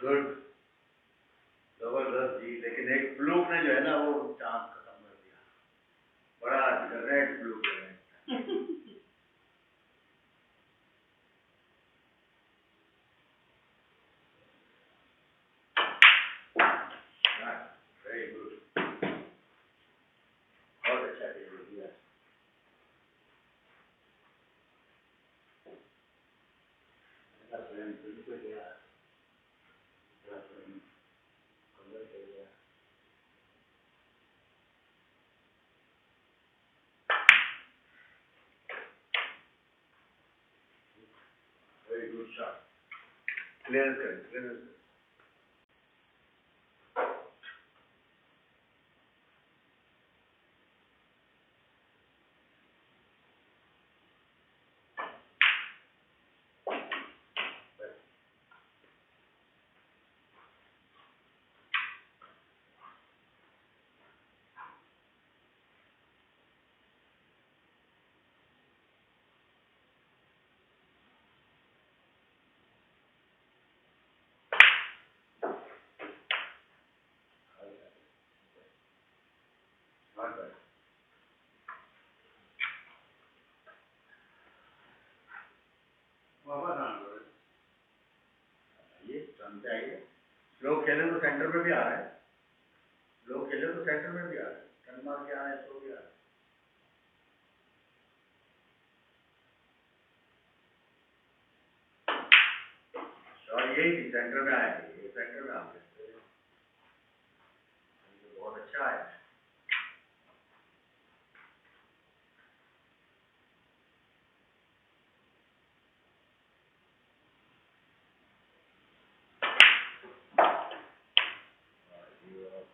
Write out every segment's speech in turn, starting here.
Good, जबरदस्त जी। लेकिन एक फ्लूक ने जो है ना वो चांस खत्म कर दिया। बड़ा रेड फ्लूक है। वेरी गुड, बहुत अच्छा किया। वेरी गुड शॉट, क्लियर कर, क्लियर कर। वापस आना ये चाहिए। लोग खेले तो सेंटर में भी आ रहे हैं, लोग खेले तो सेंटर में भी आ रहे हैं, टर्न मार के आ रहे हैं तो भी आ रहे हैं। शॉट यही थी, सेंटर में आएंगे, ये सेंटर में आ गए, बहुत अच्छा है।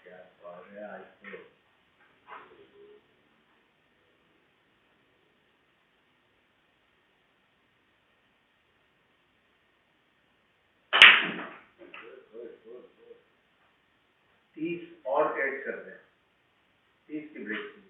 क्या बात है आज तो। गुड गुड गुड, 30 और ऐड कर दें, 30 की ब्रेक।